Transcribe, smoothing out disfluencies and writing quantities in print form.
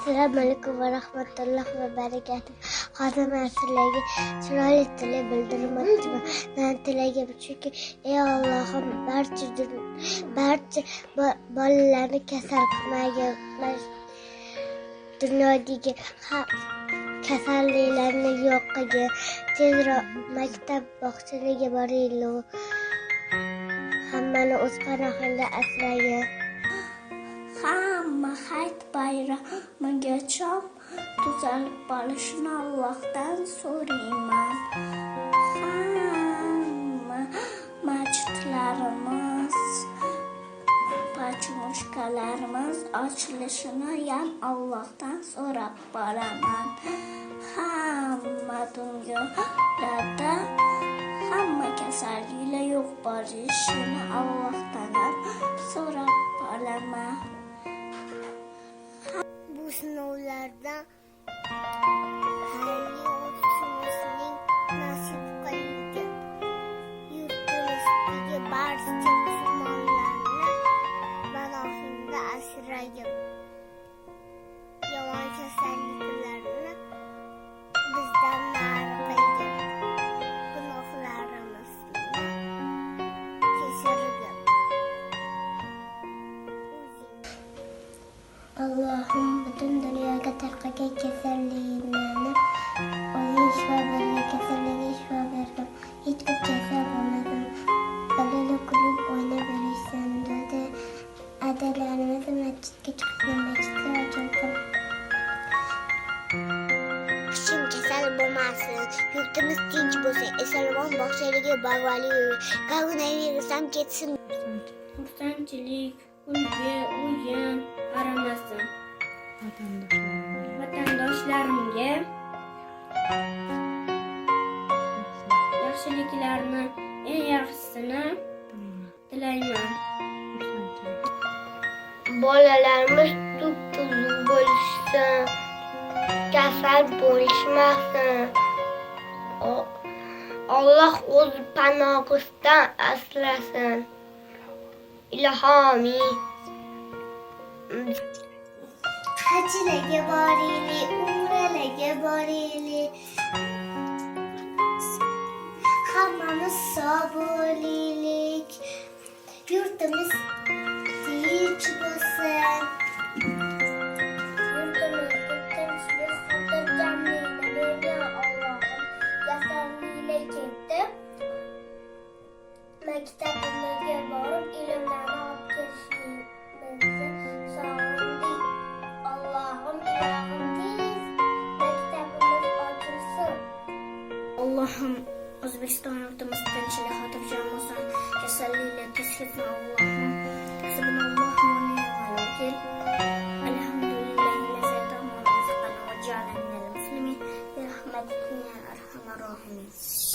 Assalomu alaykum va rahmatullohi va barakatuh. Hozir men sizlarga chiroyli tilni bildirmoqchiman. Men tilagim shuki, ey Allohim, barcha bolalarni kasal qilmagin. Dunyodagi kasalliklarni yo'q qilgin. Tezroq maktab bog'chalarga boringlar. Hammani o'z panohingda asragin. Hamma hayit bayramigacha tuzalib qolishini Allohdan so'rayman. Hamma masjidlarimiz, pachmushkalarimiz ochilishini ham Allohdan so'rab qolaman. Hamma dunyolarda hamma kasalliklar yo'q bo'lishini Allohdan so'rab qolaman. Bu sinovlardan xayrli o'tishimizning nasib qilgin. Yurtimizdagi barcha musulmonlarni panohingda asragin. Yomon kasalliklarni bizdan nari qilgin. Gunohlarimizni kechirgin. Allohim butun dunyoga tarqagan kasalliklarni o'zing shifo bergin, kasallikka shifo bergin. Hech kim kasal bo'lmasin. Bolalar kulib o'ynab yurishsin dedi. Adalarimiz masjidga chiqsin, masjidlar ochilsin. Kim kasal bo'lmasin, yurtimiz tinch bo'lsin, eson-omon bog'chalarga borvali, koronavirus ham ketsin. Xursandchilik, kulgi, o'yin qaramasdan vatandoshlarimga yaxshiliklarni eng yaxshisini tilayman. Bolalarimiz tub-tuzuk bo'lishsin, kasal bo'lishmasin. Alloh o'z panohidan asrasin. Ilohomiy. Hajlarga boraylik, umralarga boraylik. Hammamiz sog' bo'laylik. Yurtimiz tinch bo'lsin. Yurtimizga tinchlik, xotirjamlikni bergan Allohim. Yaqinliklar ketib, maktabimizga borib ilmlarni olib kelishimizni so'radik. Allohim, ilohim tez maktabimiz ochilsin. Allohim O'zbekiston yurtimiz tinchlik, xotirjam bo'lsin. Kasalliklar tez ketsin Alloh.